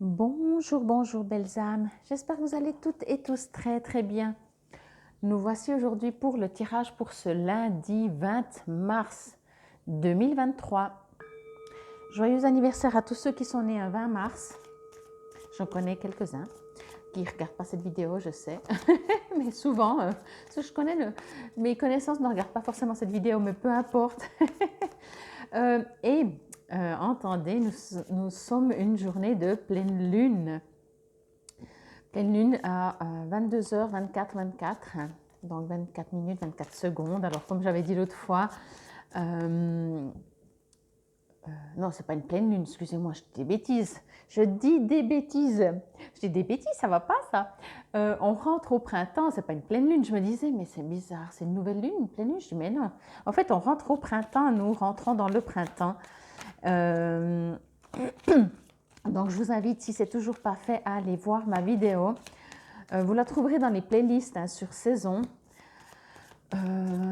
Bonjour, bonjour belles âmes, j'espère que vous allez toutes et tous très très bien. Nous voici aujourd'hui pour le tirage pour ce lundi 20 mars 2023. Joyeux anniversaire à tous ceux qui sont nés un 20 mars. J'en connais quelques-uns qui ne regardent pas cette vidéo, je sais, mais souvent, parce que je connais mes connaissances ne regardent pas forcément cette vidéo, mais peu importe. Entendez, nous sommes une journée de pleine lune. Pleine lune à 22h24, donc 24 minutes, 24 secondes. Alors comme j'avais dit l'autre fois, non, c'est pas une pleine lune, excusez-moi, je dis des bêtises. Je dis des bêtises. Je dis des bêtises, ça va pas ça. On rentre au printemps, c'est pas une pleine lune. Je me disais, mais c'est bizarre, c'est une nouvelle lune, une pleine lune. Je dis, mais non. En fait, on rentre au printemps, nous rentrons dans le printemps. Donc, je vous invite, si c'est toujours pas fait, à aller voir ma vidéo. Vous la trouverez dans les playlists sur saison.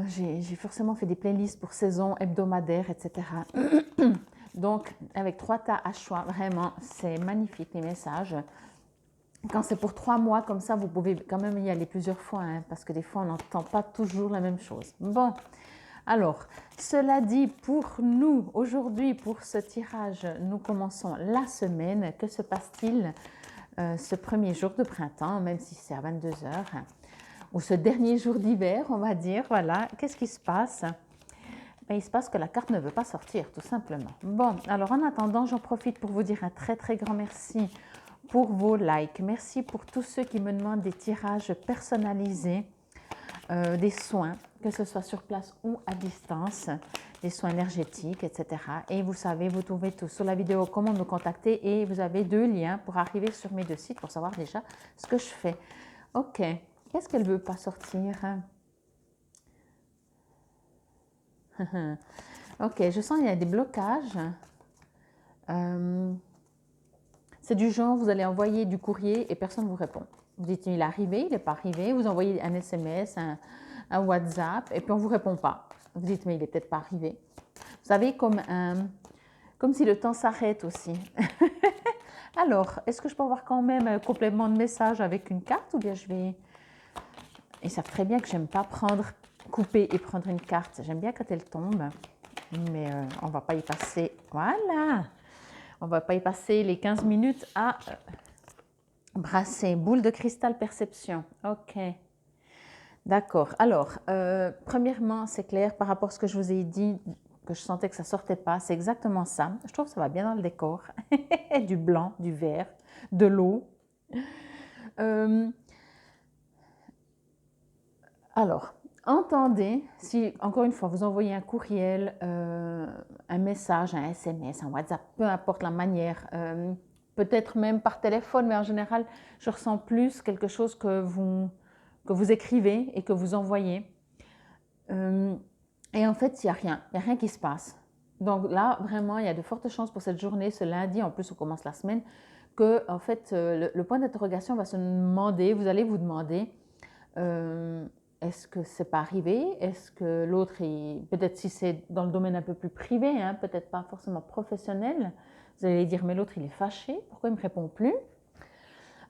J'ai forcément fait des playlists pour saison, hebdomadaire, etc. Donc, avec 3 tas à choix, vraiment, c'est magnifique les messages. Quand c'est pour 3 mois comme ça, vous pouvez quand même y aller plusieurs fois, parce que des fois, on n'entend pas toujours la même chose. Bon, alors, cela dit, pour nous, aujourd'hui, pour ce tirage, nous commençons la semaine. Que se passe-t-il ce premier jour de printemps, même si c'est à 22h, ou ce dernier jour d'hiver, on va dire, voilà, qu'est-ce qui se passe? Ben, il se passe que la carte ne veut pas sortir, tout simplement. Bon, alors en attendant, j'en profite pour vous dire un très très grand merci pour vos likes. Merci pour tous ceux qui me demandent des tirages personnalisés, des soins, que ce soit sur place ou à distance, des soins énergétiques, etc. Et vous savez, vous trouvez tout sous la vidéo comment me contacter et vous avez 2 liens pour arriver sur mes 2 sites pour savoir déjà ce que je fais. Ok, qu'est-ce qu'elle ne veut pas sortir? Ok, je sens qu'il y a des blocages. C'est du genre, vous allez envoyer du courrier et personne ne vous répond. Vous dites, il est arrivé, il n'est pas arrivé. Vous envoyez un SMS, un WhatsApp, et puis on ne vous répond pas. Vous dites, mais il n'est peut-être pas arrivé. Vous savez, comme si le temps s'arrête aussi. Alors, est-ce que je peux avoir quand même un complément de message avec une carte ou bien je vais... Ils savent très bien que j'aime pas couper et prendre une carte. J'aime bien quand elle tombe, mais on ne va pas y passer... Voilà. On ne va pas y passer les 15 minutes à brasser. Boule de cristal perception. Ok. D'accord. Alors, premièrement, c'est clair par rapport à ce que je vous ai dit, que je sentais que ça ne sortait pas. C'est exactement ça. Je trouve que ça va bien dans le décor. Du blanc, du vert, de l'eau. Alors, entendez, si encore une fois vous envoyez un courriel, un message, un SMS, un WhatsApp, peu importe la manière, peut-être même par téléphone, mais en général, je ressens plus quelque chose que vous écrivez et que vous envoyez. Et en fait, il n'y a rien qui se passe. Donc là, vraiment, il y a de fortes chances pour cette journée, ce lundi, en plus on commence la semaine, que en fait, le point d'interrogation va se demander, vous allez vous demander, est-ce que c'est pas arrivé? Est-ce que l'autre, peut-être si c'est dans le domaine un peu plus privé, peut-être pas forcément professionnel, vous allez dire mais l'autre il est fâché, pourquoi il ne me répond plus?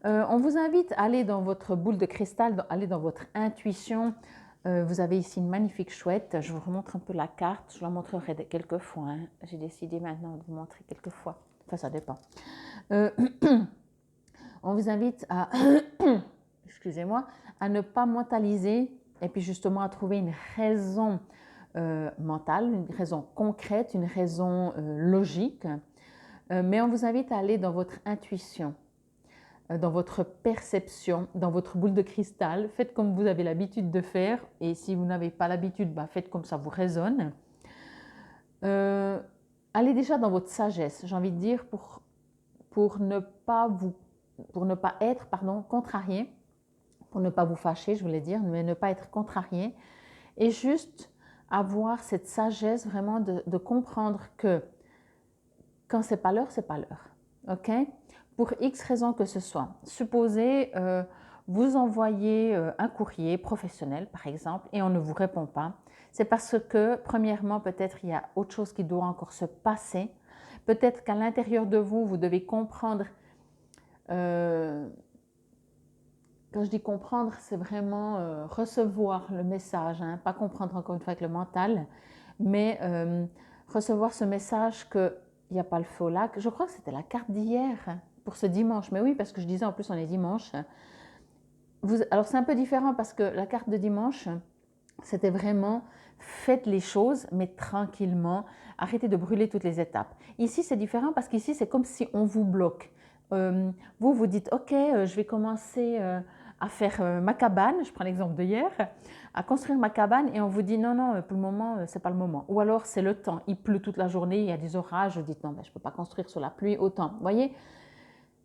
On vous invite à aller dans votre boule de cristal, aller dans votre intuition. Vous avez ici une magnifique chouette. Je vous remontre un peu la carte. Je la montrerai quelques fois. J'ai décidé maintenant de vous montrer quelques fois. Enfin, ça dépend. On vous invite à, excusez-moi, à ne pas mentaliser et puis justement à trouver une raison mentale, une raison concrète, une raison logique. Mais on vous invite à aller dans votre intuition, dans votre perception, dans votre boule de cristal. Faites comme vous avez l'habitude de faire et si vous n'avez pas l'habitude, faites comme ça vous résonne. Allez déjà dans votre sagesse, j'ai envie de dire, pour ne pas être contrarié, pour ne pas vous fâcher, je voulais dire, mais ne pas être contrarié, et juste avoir cette sagesse vraiment de comprendre que quand c'est pas l'heure, c'est pas l'heure. Ok? Pour X raisons que ce soit. Supposez, vous envoyez un courrier professionnel, par exemple, et on ne vous répond pas. C'est parce que, premièrement, peut-être il y a autre chose qui doit encore se passer. Peut-être qu'à l'intérieur de vous, vous devez comprendre Euh, Quand je dis comprendre, c'est vraiment recevoir le message, hein, pas comprendre encore une fois avec le mental, mais recevoir ce message qu'il n'y a pas le feu au lac. Je crois que c'était la carte d'hier pour ce dimanche, mais oui, parce que je disais en plus on est dimanche. Alors c'est un peu différent parce que la carte de dimanche, c'était vraiment faites les choses, mais tranquillement, arrêtez de brûler toutes les étapes. Ici, c'est différent parce qu'ici, c'est comme si on vous bloque. Vous, vous dites, OK, je vais commencer à faire ma cabane, je prends l'exemple de hier, à construire ma cabane et on vous dit, non, non, pour le moment, c'est pas le moment. Ou alors, c'est le temps, il pleut toute la journée, il y a des orages, vous dites, non, ben, je ne peux pas construire sous la pluie, autant. Vous voyez,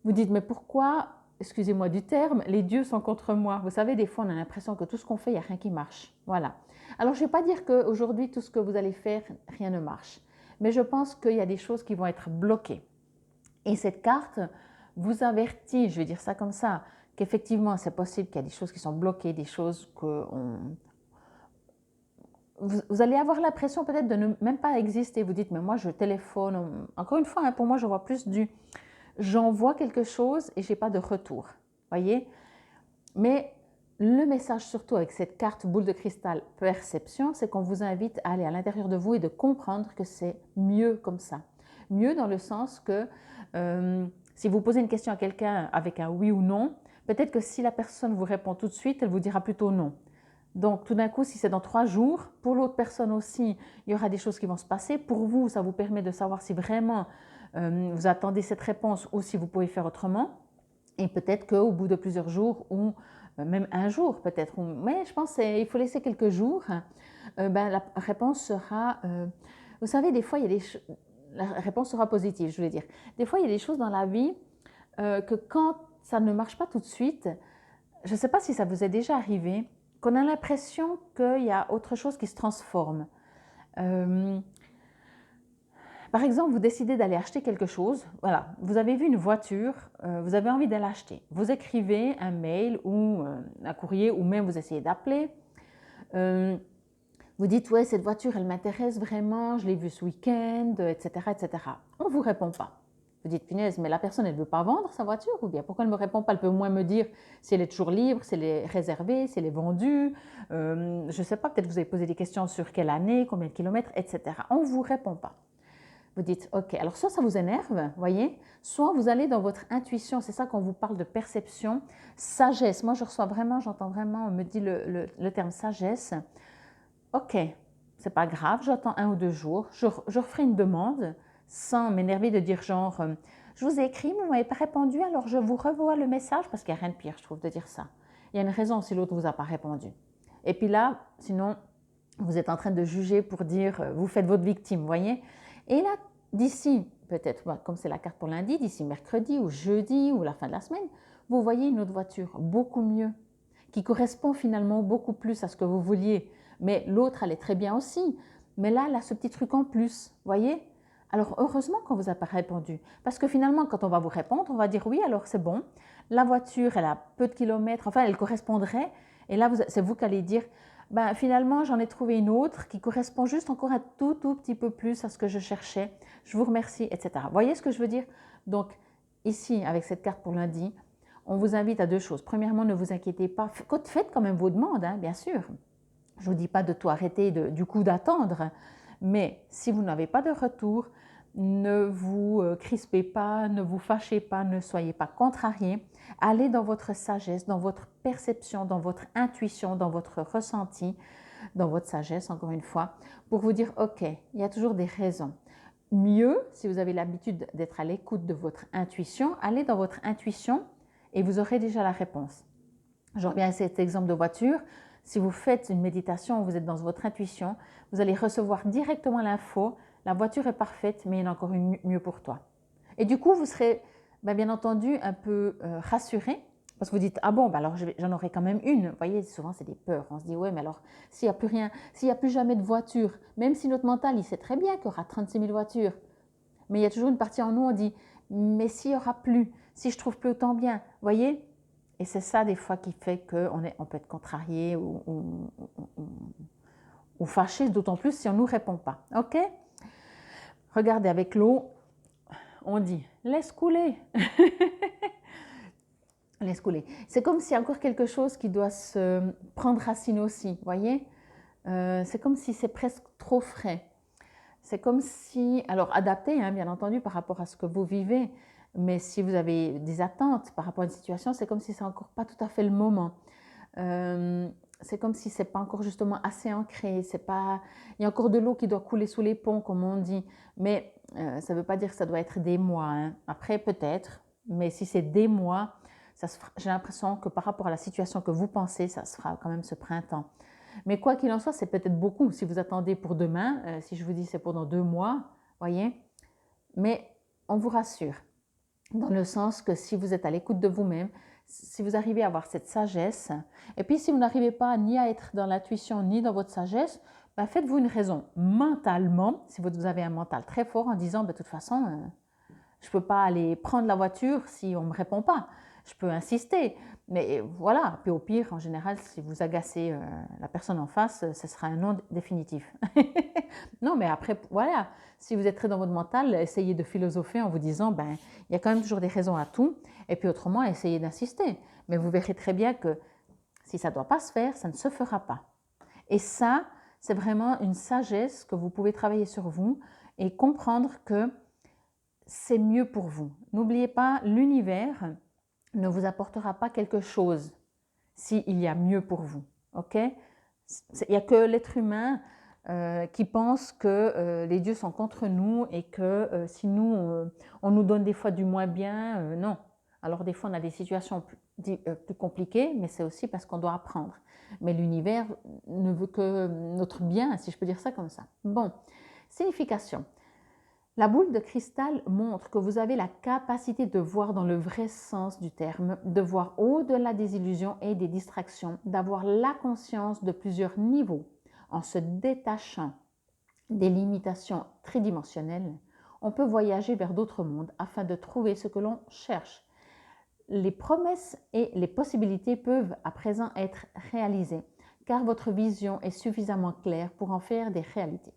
vous dites, mais pourquoi, excusez-moi du terme, les dieux sont contre moi? Vous savez, des fois, on a l'impression que tout ce qu'on fait, il n'y a rien qui marche. Voilà. Alors, je ne vais pas dire qu'aujourd'hui, tout ce que vous allez faire, rien ne marche. Mais je pense qu'il y a des choses qui vont être bloquées. Et cette carte vous avertit, je vais dire ça comme ça, qu'effectivement, c'est possible qu'il y a des choses qui sont bloquées, des choses que vous allez avoir l'impression peut-être de ne même pas exister. Vous dites, mais moi, je téléphone. Encore une fois, hein, pour moi, je vois plus du j'envoie quelque chose et je n'ai pas de retour. Voyez? Mais le message surtout avec cette carte boule de cristal perception, c'est qu'on vous invite à aller à l'intérieur de vous et de comprendre que c'est mieux comme ça. Mieux dans le sens que si vous posez une question à quelqu'un avec un oui ou non, peut-être que si la personne vous répond tout de suite, elle vous dira plutôt non. Donc tout d'un coup, si c'est dans 3 jours, pour l'autre personne aussi, il y aura des choses qui vont se passer. Pour vous, ça vous permet de savoir si vraiment vous attendez cette réponse ou si vous pouvez faire autrement. Et peut-être qu'au bout de plusieurs jours ou même un jour peut-être, mais je pense qu'il faut laisser quelques jours, ben, la réponse sera, vous savez, des fois, la réponse sera positive, je voulais dire. Des fois, il y a des choses dans la vie que quand ça ne marche pas tout de suite, je ne sais pas si ça vous est déjà arrivé, qu'on a l'impression qu'il y a autre chose qui se transforme. Par exemple, vous décidez d'aller acheter quelque chose, voilà, vous avez vu une voiture, vous avez envie de l'acheter. Vous écrivez un mail ou un courrier ou même vous essayez d'appeler. Vous dites, ouais, cette voiture, elle m'intéresse vraiment, je l'ai vue ce week-end, etc., etc. On ne vous répond pas. Vous dites, punaise, mais la personne, elle ne veut pas vendre sa voiture ou bien pourquoi elle ne me répond pas? Elle peut au moins me dire si elle est toujours libre, si elle est réservée, si elle est vendue. Je ne sais pas, peut-être vous avez posé des questions sur quelle année, combien de kilomètres, etc. On ne vous répond pas. Vous dites, OK, alors soit ça vous énerve, voyez, soit vous allez dans votre intuition, c'est ça qu'on vous parle de perception, sagesse. Moi, je reçois vraiment, j'entends vraiment, on me dit le terme sagesse. OK, c'est pas grave, j'attends 1 ou 2 jours, je referai une demande sans m'énerver de dire genre, je vous ai écrit, mais vous ne m'avez pas répondu, alors je vous revois le message, parce qu'il n'y a rien de pire, je trouve, de dire ça. Il y a une raison si l'autre ne vous a pas répondu. Et puis là, sinon, vous êtes en train de juger pour dire, vous faites votre victime, voyez. Et là, d'ici, peut-être, comme c'est la carte pour lundi, d'ici mercredi ou jeudi ou la fin de la semaine, vous voyez une autre voiture beaucoup mieux, qui correspond finalement beaucoup plus à ce que vous vouliez. Mais l'autre, elle est très bien aussi. Mais là, elle a ce petit truc en plus, voyez. Alors, heureusement qu'on vous a pas répondu. Parce que finalement, quand on va vous répondre, on va dire oui, alors c'est bon. La voiture, elle a peu de kilomètres, enfin, elle correspondrait. Et là, c'est vous qui allez dire, ben, finalement, j'en ai trouvé une autre qui correspond juste encore un tout petit peu plus à ce que je cherchais. Je vous remercie, etc. Vous voyez ce que je veux dire? Donc, ici, avec cette carte pour lundi, on vous invite à 2 choses. Premièrement, ne vous inquiétez pas. Faites quand même vos demandes, hein, bien sûr. Je ne vous dis pas de tout arrêter, du coup d'attendre. Mais si vous n'avez pas de retour, ne vous crispez pas, ne vous fâchez pas, ne soyez pas contrariés. Allez dans votre sagesse, dans votre perception, dans votre intuition, dans votre ressenti, dans votre sagesse, encore une fois, pour vous dire, OK, il y a toujours des raisons. Mieux, si vous avez l'habitude d'être à l'écoute de votre intuition, allez dans votre intuition et vous aurez déjà la réponse. Je reviens à cet exemple de voiture. Si vous faites une méditation, vous êtes dans votre intuition, vous allez recevoir directement l'info, la voiture est parfaite, mais il y en a encore une mieux pour toi. Et du coup, vous serez bien entendu un peu rassuré, parce que vous dites, ah bon, alors j'en aurai quand même une. Vous voyez, souvent c'est des peurs. On se dit, ouais, mais alors s'il n'y a plus rien, s'il n'y a plus jamais de voiture, même si notre mental, il sait très bien qu'il y aura 36 000 voitures, mais il y a toujours une partie en nous, on dit, mais s'il n'y aura plus, si je trouve plus autant bien, vous voyez. Et c'est ça des fois qui fait qu'on peut être contrarié ou fâché, d'autant plus si on ne nous répond pas. OK? Regardez, avec l'eau, on dit « laisse couler ». laisse couler. C'est comme s'il y a encore quelque chose qui doit se prendre racine aussi, voyez. C'est comme si c'est presque trop frais. C'est comme si, alors adapté, hein, bien entendu, par rapport à ce que vous vivez, mais si vous avez des attentes par rapport à une situation, c'est comme si c'est encore pas tout à fait le moment. C'est comme si c'est pas encore justement assez ancré, c'est pas, il y a encore de l'eau qui doit couler sous les ponts, comme on dit, mais ça ne veut pas dire que ça doit être des mois, hein. Après peut-être, mais si c'est des mois, j'ai l'impression que par rapport à la situation que vous pensez, ça se fera quand même ce printemps. Mais quoi qu'il en soit, c'est peut-être beaucoup si vous attendez pour demain, si je vous dis c'est pour dans 2 mois, voyez. Mais on vous rassure, dans le sens que si vous êtes à l'écoute de vous-même, si vous arrivez à avoir cette sagesse, et puis si vous n'arrivez pas ni à être dans l'intuition ni dans votre sagesse, ben faites-vous une raison mentalement, si vous avez un mental très fort en disant, de toute façon, je ne peux pas aller prendre la voiture si on ne me répond pas. Je peux insister, mais voilà. Puis au pire, en général, si vous agacez la personne en face, ce sera un non définitif. Non, mais après, voilà, si vous êtes très dans votre mental, essayez de philosopher en vous disant, ben, il y a quand même toujours des raisons à tout, et puis autrement, essayez d'insister. Mais vous verrez très bien que si ça ne doit pas se faire, ça ne se fera pas. Et ça, c'est vraiment une sagesse que vous pouvez travailler sur vous et comprendre que c'est mieux pour vous. N'oubliez pas, l'univers ne vous apportera pas quelque chose s'il y a mieux pour vous. Ok? Il n'y a que l'être humain qui pense que les dieux sont contre nous et que si nous, on nous donne des fois du moins bien, non. Alors des fois, on a des situations plus compliquées, mais c'est aussi parce qu'on doit apprendre. Mais l'univers ne veut que notre bien, si je peux dire ça comme ça. Bon, signification. La boule de cristal montre que vous avez la capacité de voir dans le vrai sens du terme, de voir au-delà des illusions et des distractions, d'avoir la conscience de plusieurs niveaux. En se détachant des limitations tridimensionnelles, on peut voyager vers d'autres mondes afin de trouver ce que l'on cherche. Les promesses et les possibilités peuvent à présent être réalisées, car votre vision est suffisamment claire pour en faire des réalités.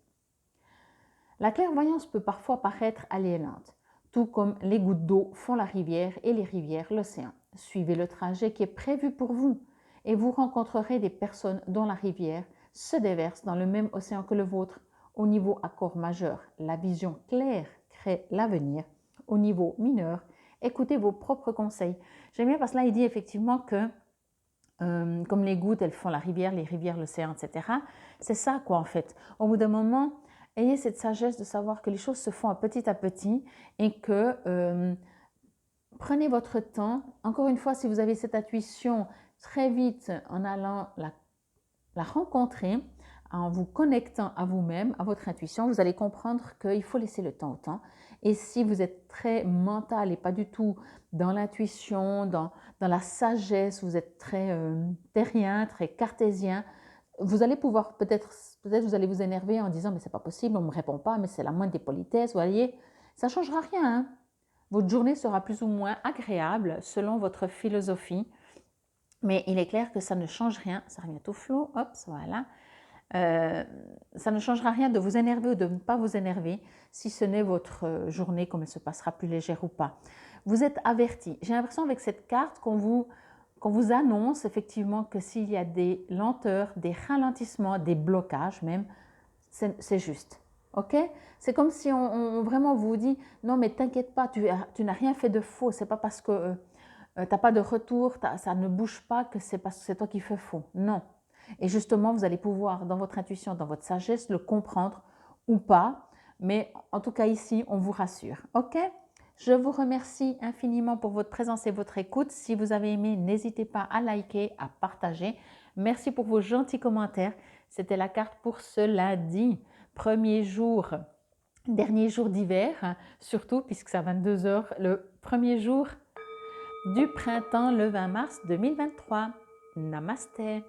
La clairvoyance peut parfois paraître aliénante, tout comme les gouttes d'eau font la rivière et les rivières l'océan. Suivez le trajet qui est prévu pour vous et vous rencontrerez des personnes dont la rivière se déverse dans le même océan que le vôtre. Au niveau accord majeur, la vision claire crée l'avenir. Au niveau mineur, écoutez vos propres conseils. J'aime bien parce que là, il dit effectivement que comme les gouttes, elles font la rivière, les rivières, l'océan, etc. C'est ça quoi en fait. Au bout d'un moment, ayez cette sagesse de savoir que les choses se font à petit et que prenez votre temps. Encore une fois, si vous avez cette intuition, très vite en allant la rencontrer, en vous connectant à vous-même, à votre intuition, vous allez comprendre qu'il faut laisser le temps au temps. Et si vous êtes très mental et pas du tout dans l'intuition, dans la sagesse, vous êtes très terrien, très cartésien, vous allez pouvoir peut-être vous allez vous énerver en disant mais c'est pas possible, on ne me répond pas, mais c'est la moindre des politesses, vous voyez, ça ne changera rien, hein. Votre journée sera plus ou moins agréable selon votre philosophie, mais il est clair que ça ne change rien, ça revient tout flou, hop, voilà. Ça ne changera rien de vous énerver ou de ne pas vous énerver si ce n'est votre journée comme elle se passera plus légère ou pas. Vous êtes averti. J'ai l'impression avec cette carte qu'on vous annonce effectivement que s'il y a des lenteurs, des ralentissements, des blocages même, c'est juste. Ok? C'est comme si on vraiment vous dit non mais t'inquiète pas, tu n'as rien fait de faux. C'est pas parce que tu n'as pas de retour, ça ne bouge pas que c'est parce que c'est toi qui fais faux. Non. Et justement, vous allez pouvoir, dans votre intuition, dans votre sagesse, le comprendre ou pas. Mais en tout cas, ici, on vous rassure. OK? Je vous remercie infiniment pour votre présence et votre écoute. Si vous avez aimé, n'hésitez pas à liker, à partager. Merci pour vos gentils commentaires. C'était la carte pour ce lundi, dernier jour d'hiver, surtout puisque c'est à 22 h, le premier jour du printemps, le 20 mars 2023. Namasté.